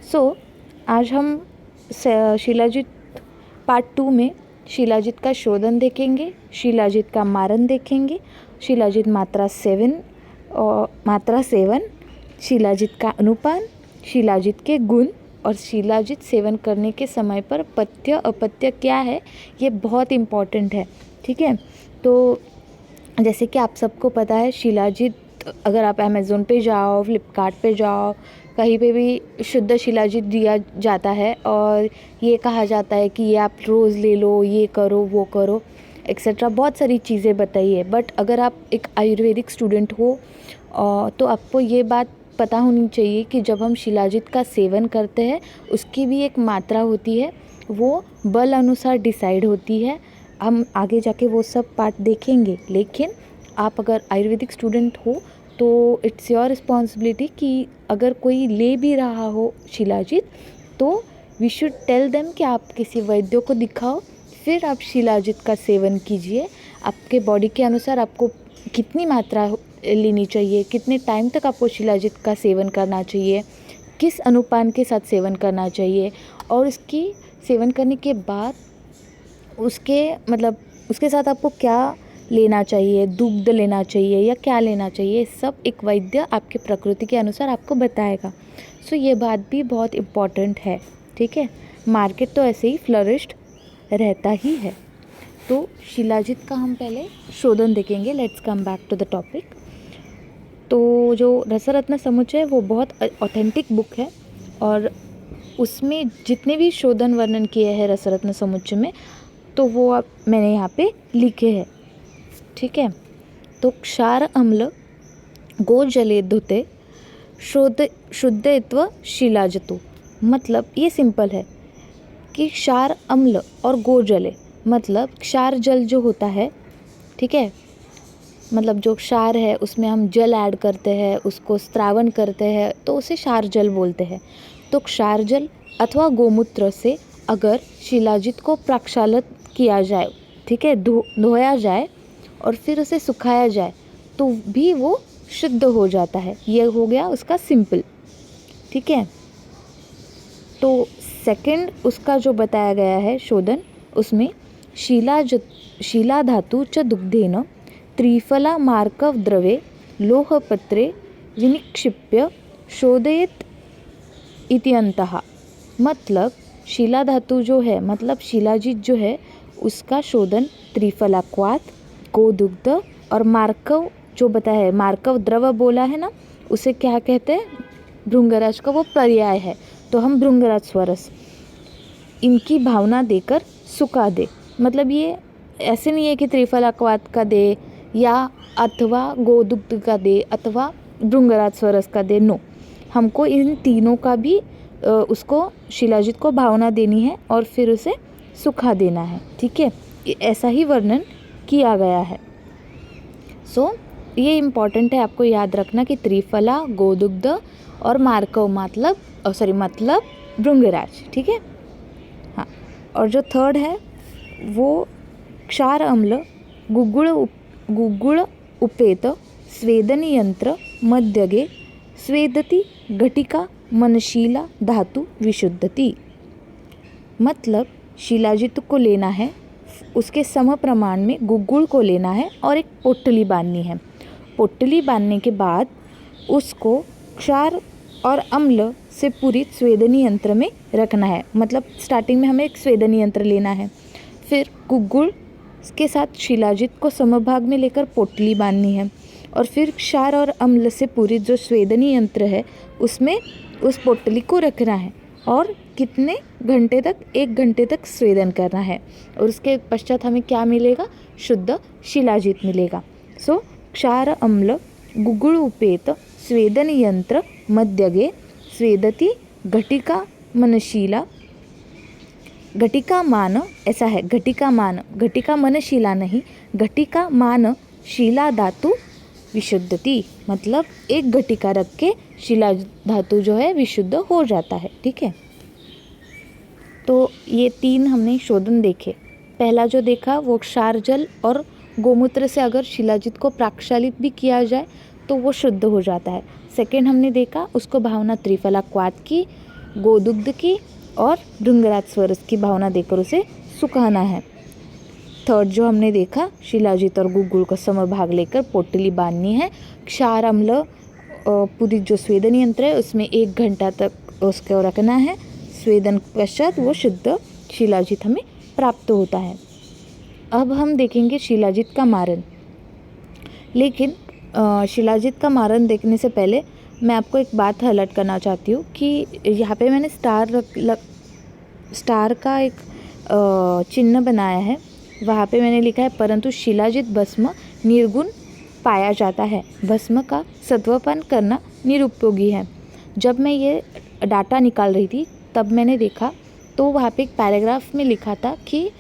आज हम शिलाजीत पार्ट 2 में शिलाजीत का शोधन देखेंगे, शिलाजीत का मारन देखेंगे, शिलाजीत मात्रा 7, शिलाजीत का अनुपान, शिलाजीत के गुण और शिलाजीत सेवन करने के समय पर पथ्य अपथ्य क्या है, ये बहुत इम्पॉर्टेंट है। ठीक है, तो जैसे कि आप सबको पता है शिलाजीत, अगर आप अमेज़ोन पे जाओ, फ्लिपकार्ट पे जाओ, कहीं पे भी शुद्ध शिलाजीत दिया जाता है और ये कहा जाता है कि ये आप रोज़ ले लो, ये करो, वो करो, एक्सेट्रा बहुत सारी चीज़ें बताई है। बट अगर आप एक आयुर्वेदिक स्टूडेंट हो तो आपको ये बात पता होनी चाहिए कि जब हम शिलाजीत का सेवन करते हैं उसकी भी एक मात्रा होती है, वो बल अनुसार डिसाइड होती है। हम आगे जाके वो सब पार्ट देखेंगे, लेकिन आप अगर आयुर्वेदिक स्टूडेंट हो तो इट्स योर रिस्पॉन्सिबिलिटी कि अगर कोई ले भी रहा हो शिलाजीत तो वी शुड टेल देम कि आप किसी वैद्य को दिखाओ, फिर आप शिलाजीत का सेवन कीजिए। आपके बॉडी के अनुसार आपको कितनी मात्रा लेनी चाहिए, कितने टाइम तक आपको शिलाजीत का सेवन करना चाहिए, किस अनुपान के साथ सेवन करना चाहिए और इसकी सेवन करने के बाद उसके साथ आपको क्या लेना चाहिए, दुग्ध लेना चाहिए या क्या लेना चाहिए, सब एक वैद्य आपके प्रकृति के अनुसार आपको बताएगा। ये बात भी बहुत इम्पॉर्टेंट है। ठीक है, मार्केट तो ऐसे ही फ्लरिश्ड रहता ही है। तो शिलाजीत का हम पहले शोधन देखेंगे। Let's come back to the topic. तो जो रसरत्न समुच्चय है वो बहुत ऑथेंटिक बुक है और उसमें जितने भी शोधन वर्णन किए हैं रसरत्न समुच्चय में, तो वो मैंने यहाँ पे लिखे हैं। ठीक है, तो क्षार अम्ल गो जले धुते शुद्धत्व शिलाजतु, मतलब ये सिंपल है कि क्षार अम्ल और गो जले, मतलब क्षार जल जो होता है, ठीक है, मतलब जो क्षार है उसमें हम जल ऐड करते हैं, उसको स्त्रावन करते हैं तो उसे क्षार जल बोलते हैं। तो क्षार जल अथवा गोमूत्र से अगर शिलाजीत को प्रक्षालित किया जाए, ठीक है, धोया जाए और फिर उसे सुखाया जाए तो भी वो शुद्ध हो जाता है। ये हो गया उसका सिंपल। ठीक है, तो सेकंड उसका जो बताया गया है शोधन, उसमें शिला धातु च दुग्धेन त्रिफला मार्कव द्रवे लोहपत्रे विनिक्षिप्य शोधयेत इत्यंतः, मतलब शिला धातु जो है, मतलब शिलाजीत जो है उसका शोधन त्रिफला क्वाथ, गोदुग्ध और मार्कव जो बताया है, मार्कव द्रव बोला है ना, उसे क्या कहते हैं, भृंगराज का वो पर्याय है, तो हम भृंगराज स्वरस, इनकी भावना देकर सुखा दे। मतलब ये ऐसे नहीं है कि त्रिफला क्वाथ का दे या अथवा गोदुग्ध का दे अथवा भृंगराज स्वरस का दे, नो, हमको इन तीनों का भी उसको शिलाजीत को भावना देनी है और फिर उसे सुखा देना है। ठीक है, ऐसा ही वर्णन किया गया है। ये इम्पॉर्टेंट है आपको याद रखना कि त्रिफला, गोदुग्ध और मार्कव मतलब भृंगराज। ठीक है, हाँ, और जो थर्ड है वो क्षार अम्ल गुगुल उपेत स्वेदनी यंत्र मध्यगे स्वेदति घटिका मनशीला धातु विशुद्धति, मतलब शिलाजीत को लेना है, उसके सम प्रमाण में गुगुल को लेना है और एक पोटली बांधनी है। पोटली बांधने के बाद उसको क्षार और अम्ल से पूरित स्वेदनी यंत्र में रखना है। मतलब स्टार्टिंग में हमें एक स्वेदनी यंत्र लेना है, फिर गुगुल के साथ शिलाजीत को समभाग में लेकर पोटली बांधनी है और फिर क्षार और अम्ल से पूरित जो स्वेदनी यंत्र है उसमें उस पोटली को रखना है और कितने घंटे तक, 1 घंटे तक स्वेदन करना है और उसके पश्चात हमें क्या मिलेगा, शुद्ध शिलाजीत मिलेगा। क्षार अम्ल गुगुल उपेत स्वेदन यंत्र मध्यगे स्वेदति घटिका मनशीला, घटिका मान, ऐसा है, घटिका मान, घटिका मनशीला नहीं, घटिका मान शिला धातु विशुद्धति, मतलब 1 घटिका रख के शिला धातु जो है विशुद्ध हो जाता है। ठीक है, तो ये 3 हमने शोधन देखे। पहला जो देखा वो क्षार जल और गोमूत्र से अगर शिलाजीत को प्रक्षालित भी किया जाए तो वो शुद्ध हो जाता है। सेकंड हमने देखा उसको भावना त्रिफला क्वाथ की, गोदुग्ध की और भृंगराज स्वरस की भावना देकर उसे सुखाना है। थर्ड जो हमने देखा, शिलाजित और गुग्गुल का समभाग लेकर पोटली बांधनी है। क्षार अम्ल पूरी जो स्वेदन यंत्र है उसमें 1 घंटा तक उसको रखना है। स्वेदन पश्चात वो शुद्ध शिलाजित हमें प्राप्त होता है। अब हम देखेंगे शिलाजित का मारन। लेकिन शिलाजित का मारन देखने से पहले मैं आपको एक बात अलर्ट करना चाहती हूँ कि यहाँ पे मैंने स्टार का एक चिन्ह बनाया है। वहाँ पे मैंने लिखा है परंतु शिलाजित भस्म निर्गुण पाया जाता है, भस्म का सत्वपान करना निरुपयोगी है। जब मैं ये डाटा निकाल रही थी तब मैंने देखा तो वहाँ पे एक पैराग्राफ में लिखा था कि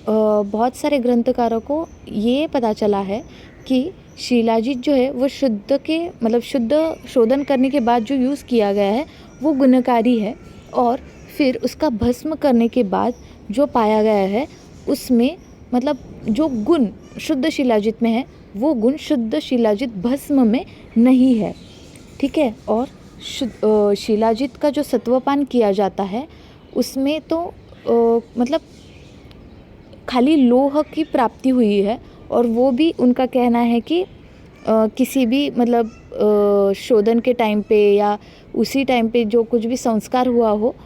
बहुत सारे ग्रंथकारों को ये पता चला है कि शिलाजित जो है वो शुद्ध के मतलब शुद्ध शोधन करने के बाद जो यूज़ किया गया है वो गुणकारी है, और फिर उसका भस्म करने के बाद जो पाया गया है उसमें मतलब जो गुण शुद्ध शिलाजित में है वो गुण शुद्ध शिलाजित भस्म में नहीं है। ठीक है। और शिलाजित का जो सत्वपान किया जाता है उसमें तो मतलब खाली लोह की प्राप्ति हुई है, और वो भी उनका कहना है कि किसी भी मतलब शोधन के टाइम पे या उसी टाइम पे जो कुछ भी संस्कार हुआ हो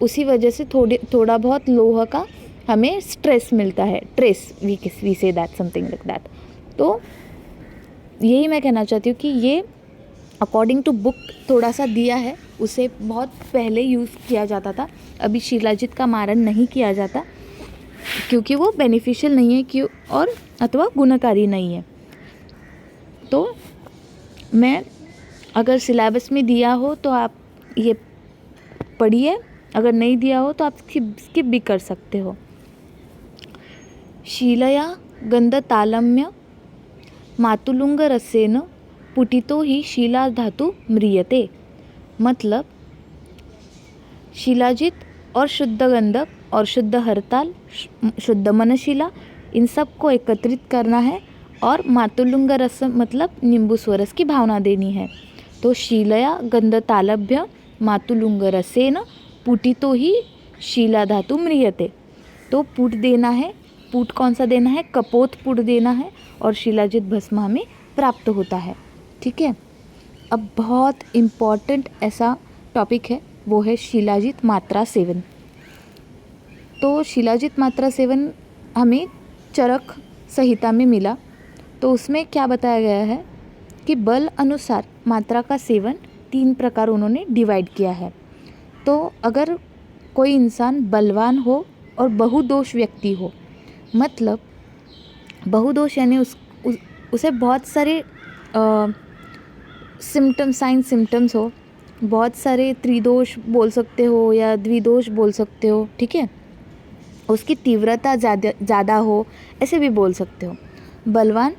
उसी वजह से थोड़ा बहुत लोह का हमें स्ट्रेस मिलता है, trace we say that something like that. तो यही मैं कहना चाहती हूँ कि ये अकॉर्डिंग टू बुक थोड़ा सा दिया है, उसे बहुत पहले यूज़ किया जाता था, अभी शिलाजित का मारन नहीं किया जाता क्योंकि वो बेनिफिशियल नहीं है क्यों और अथवा गुणकारी नहीं है। तो मैं अगर सिलेबस में दिया हो तो आप ये पढ़िए, अगर नहीं दिया हो तो आप स्किप भी कर सकते हो। शीलया गंधतालम्य मातुलुंग रसेन पुटितो ही शिला धातु म्रियते। मतलब शिलाजित और शुद्ध गंधक और शुद्ध हरताल, शुद्ध मनशिला, इन सब को एकत्रित करना है और मातुलुंग रस मतलब नींबू स्वरस की भावना देनी है। तो शीलया गंधतालभ्य मातुलुंग रसेन पुटितो ही शिला धातु म्रियते। तो पुट देना है, पुट कौन सा देना है, कपोत पुट देना है और शिलाजित भस्म हमें प्राप्त होता है। ठीक है। अब बहुत इम्पॉर्टेंट ऐसा टॉपिक है वो है शिलाजित मात्रा सेवन। तो शिलाजित मात्रा सेवन हमें चरक संहिता में मिला, तो उसमें क्या बताया गया है कि बल अनुसार मात्रा का सेवन 3 प्रकार उन्होंने डिवाइड किया है। तो अगर कोई इंसान बलवान हो और बहुदोष व्यक्ति हो, मतलब बहुदोष यानी उसे बहुत सारे सिम्टम्स हो, बहुत सारे त्रिदोष बोल सकते हो या द्विदोष बोल सकते हो। ठीक है। उसकी तीव्रता ज़्यादा हो, ऐसे भी बोल सकते हो। बलवान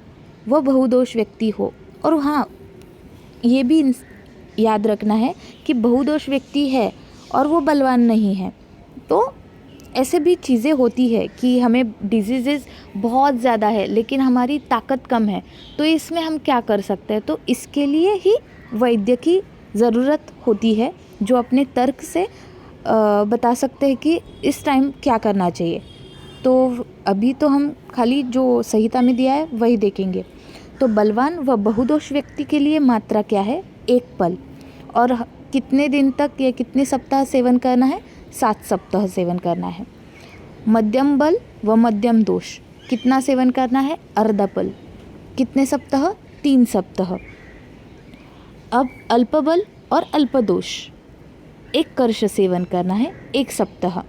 वह बहुदोष व्यक्ति हो, और हाँ ये भी याद रखना है कि बहुदोष व्यक्ति है और वो बलवान नहीं है। तो ऐसे भी चीज़ें होती है कि हमें डिजीज़ेस बहुत ज़्यादा है लेकिन हमारी ताकत कम है, तो इसमें हम क्या कर सकते हैं। तो इसके लिए ही वैद्य की ज़रूरत होती है जो अपने तर्क से बता सकते हैं कि इस टाइम क्या करना चाहिए। तो अभी तो हम खाली जो संहिता में दिया है वही देखेंगे। तो बलवान व बहुदोष व्यक्ति के लिए मात्रा क्या है, 1 पल, और कितने दिन तक या कितने सप्ताह सेवन करना है, 7 सप्ताह सेवन करना है। मध्यम बल व मध्यम दोष कितना सेवन करना है, अर्धा पल, कितने सप्ताह, 3 सप्ताह। अब अल्प बल और अल्प दोष 1 कर्ष सेवन करना है 1 सप्ताह।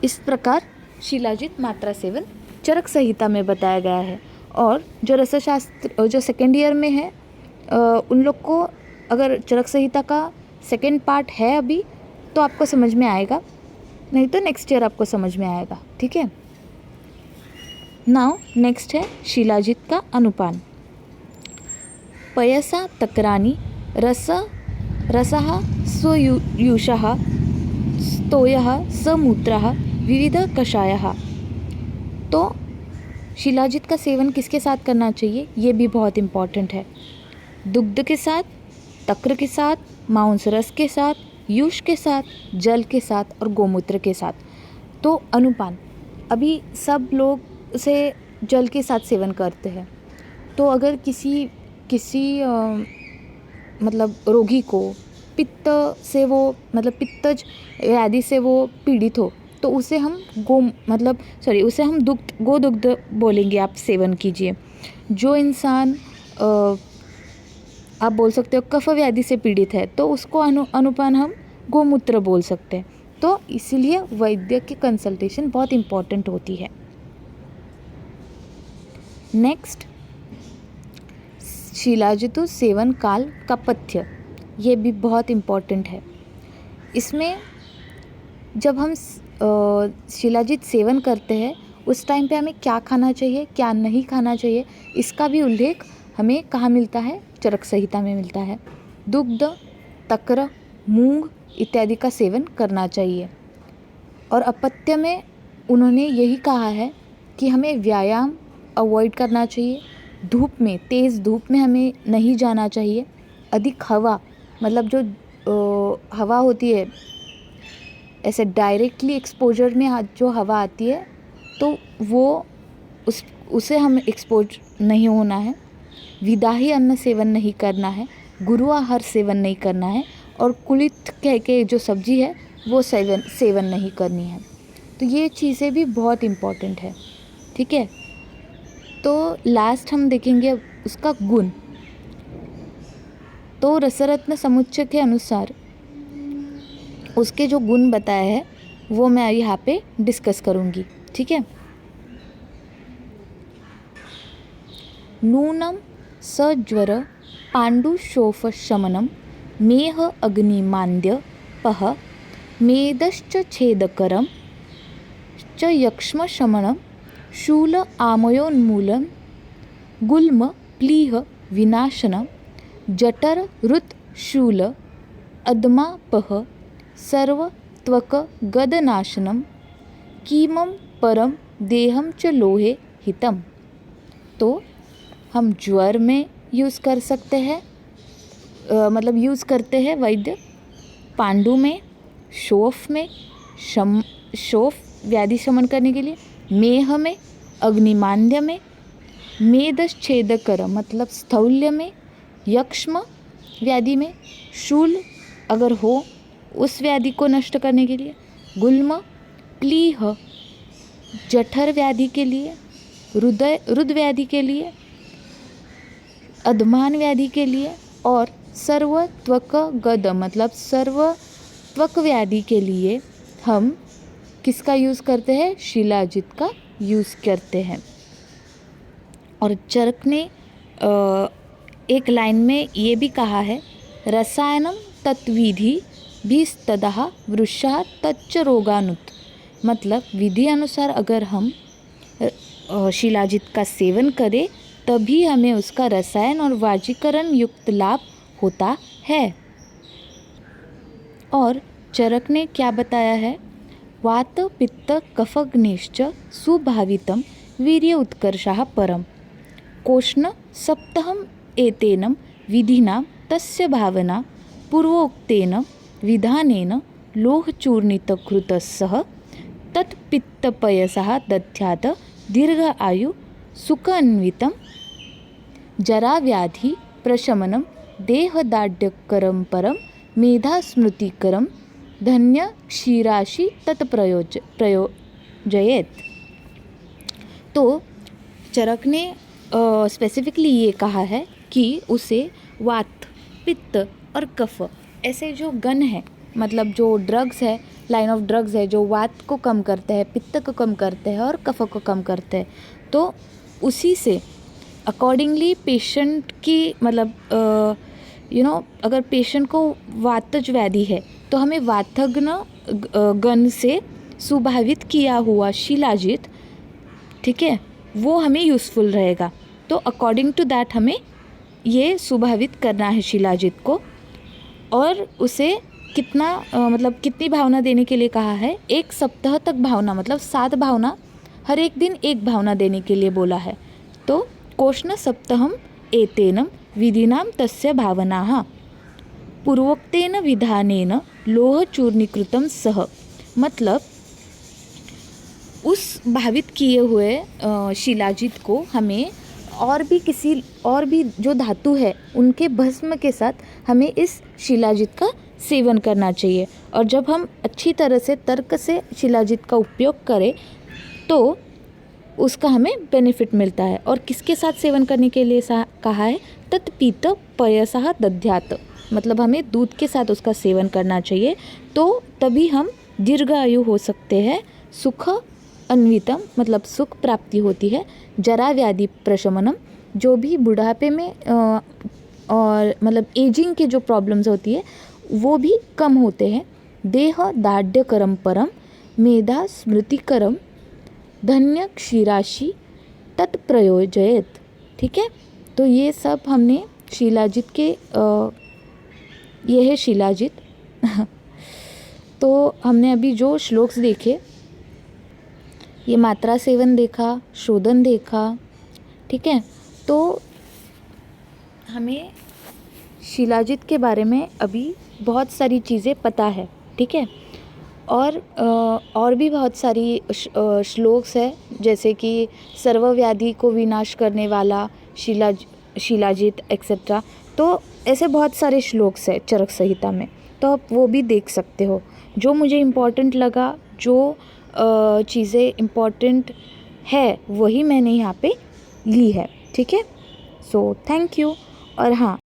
इस प्रकार शिलाजित मात्रा सेवन चरक संहिता में बताया गया है। और जो रसशास्त्र जो सेकेंड ईयर में है उन लोग को अगर चरक संहिता का सेकेंड पार्ट है अभी तो आपको समझ में आएगा, नहीं तो नेक्स्ट ईयर आपको समझ में आएगा। ठीक है। नाउ नेक्स्ट है शिलाजित का अनुपान। पयसा तक्रानी रसः स्वयूषः स्तोयः समूत्रः विविध कषायः। तो शिलाजित का सेवन किसके साथ करना चाहिए, ये भी बहुत इम्पॉर्टेंट है। दुग्ध के साथ, तक्र के साथ, मांस रस के साथ, युष के साथ, जल के साथ और गोमूत्र के साथ। तो अनुपान, अभी सब लोग से जल के साथ सेवन करते हैं। तो अगर किसी मतलब रोगी को पित्त से वो मतलब पित्तज व्याधि से वो पीड़ित हो, तो उसे हम उसे हम गोदुग्ध बोलेंगे, आप सेवन कीजिए। जो इंसान आप बोल सकते हो कफ व्याधि से पीड़ित है, तो उसको अनुपान हम गोमूत्र बोल सकते हैं। तो इसीलिए वैद्य की कंसल्टेशन बहुत इम्पॉर्टेंट होती है। नेक्स्ट, शिलाजितु सेवन काल का पथ्य, ये भी बहुत इम्पॉर्टेंट है। इसमें जब हम शिलाजित सेवन करते हैं उस टाइम पे हमें क्या खाना चाहिए, क्या नहीं खाना चाहिए, इसका भी उल्लेख हमें कहाँ मिलता है? चरक संहिता में मिलता है। दुग्ध, तक्र, मूंग इत्यादि का सेवन करना चाहिए। और अपत्य में उन्होंने यही कहा है कि हमें व्यायाम अवॉइड करना चाहिए, धूप में, तेज़ धूप में हमें नहीं जाना चाहिए, अधिक हवा मतलब जो हवा होती है ऐसे डायरेक्टली एक्सपोजर में जो हवा आती है तो वो उसे हम एक्सपोज नहीं होना है। विदाही अन्न सेवन नहीं करना है, गुरु आहार सेवन नहीं करना है, और कुलित कह के जो सब्जी है वो सेवन नहीं करनी है। तो ये चीज़ें भी बहुत इम्पॉर्टेंट है, ठीक है। तो लास्ट हम देखेंगे उसका गुण। तो रसरत्न समुच्चय के अनुसार उसके जो गुण बताए हैं वो मैं यहाँ पे डिस्कस करूँगी, ठीक है। नूनम सज्वर पाण्डुशोफ शमनम मेह अग्निमान्द्य पह मेदश्च छेदकरम च यक्ष्म शमनम शूल आमयोन्मूलन गुल्म प्लीह विनाशनम जठर रुत शूल अदमापह सर्व त्वक गदनाशनम कीमम परम देहम च लोहे हितम। तो हम ज्वर में यूज़ कर सकते हैं, यूज़ करते हैं वैद्य, पांडु में, शोफ में, शोफ व्याधि शमन करने के लिए, मेह में, अग्निमांद्य में, मेदस छेदकर मतलब स्थौल्य में, यक्ष्म व्याधि में, शूल अगर हो उस व्याधि को नष्ट करने के लिए, गुल्म, प्लीह जठर व्याधि के लिए, रुद व्याधि के लिए, अधमान व्याधि के लिए, और सर्व त्वक गद मतलब सर्व त्वक व्याधि के लिए हम किसका यूज़ करते हैं? शिलाजित का यूज़ करते हैं। और चरक ने एक लाइन में ये भी कहा है, रसायनम तत्विधि भीस्तदः वृषा तच्च रोगानुत, मतलब विधि अनुसार अगर हम शिलाजित का सेवन करें तभी हमें उसका रसायन और वाजीकरण युक्त लाभ होता है। और चरक ने क्या बताया है? वात पित्त कफग्निश्च सुभावितम वीर्य उत्कर्षः परम कोष्ण सप्तहम एतेनम विधिना तस्य भावना पूर्वोक्तेन विधानेन लोहचूर्णितघृतस्सह तत्पित्तपयसः दध्यात् दीर्घ आयु सुखान्वितं जराव्याधि प्रशमनं देहदाढ्यकरं परम मेधास्मृतिकरं धन्य क्षीराशि प्रयोजयेत। तो चरक ने स्पेसिफिकली ये कहा है कि उसे वात, पित्त और कफ ऐसे जो गण है, मतलब जो ड्रग्स है, लाइन ऑफ ड्रग्स है जो वात को कम करते हैं, पित्त को कम करते हैं और कफ को कम करते हैं, तो उसी से अकॉर्डिंगली पेशेंट की अगर पेशेंट को वातज व्याधि है तो हमें वातग्न गण से सुभावित किया हुआ शिलाजित, ठीक है, वो हमें यूज़फुल रहेगा। तो अकॉर्डिंग टू दैट हमें ये सुभावित करना है शिलाजित को। और उसे कितनी भावना देने के लिए कहा है? 1 सप्ताह तक भावना, मतलब 7 भावना, हर एक दिन 1 भावना देने के लिए बोला है। तो कोष्ण सप्तहम एतेनम विधिनाम तस्य भावनाः, पूर्वोक्तेन विधानेन लोह चूर्णीकृतं सह, मतलब उस भावित किए हुए शिलाजित को हमें और भी जो धातु है उनके भस्म के साथ हमें इस शिलाजित का सेवन करना चाहिए। और जब हम अच्छी तरह से तर्क से शिलाजित का उपयोग करें तो उसका हमें बेनिफिट मिलता है। और किसके साथ सेवन करने के लिए कहा है, तत्पीत पयसः दध्यात, मतलब हमें दूध के साथ उसका सेवन करना चाहिए, तो तभी हम दीर्घायु हो सकते हैं। सुख अन्वितम, मतलब सुख प्राप्ति होती है। जरा व्याधि प्रशमनम, जो भी बुढ़ापे में और मतलब एजिंग के जो प्रॉब्लम्स होती है वो भी कम होते हैं। देह दाढ़्यकरम परम, मेधा स्मृतिकरम, धन्य क्षीराशि तत्प्रयोजयत। ठीक है, तो ये सब हमने शिलाजित के ये है शिलाजित। तो हमने अभी जो श्लोक्स देखे, ये मात्रा सेवन देखा, शोधन देखा। ठीक है, तो हमें शिलाजित के बारे में अभी बहुत सारी चीज़ें पता है। ठीक है, और भी बहुत सारी श्लोक्स है, जैसे कि सर्वव्याधि को विनाश करने वाला शिलाजित एक्सेट्रा। तो ऐसे बहुत सारे श्लोक्स है चरक संहिता में, तो आप वो भी देख सकते हो। जो मुझे इम्पोर्टेंट लगा, जो चीज़ें इम्पोर्टेंट है वही मैंने यहाँ पे ली है। ठीक है, सो थैंक यू। और हाँ,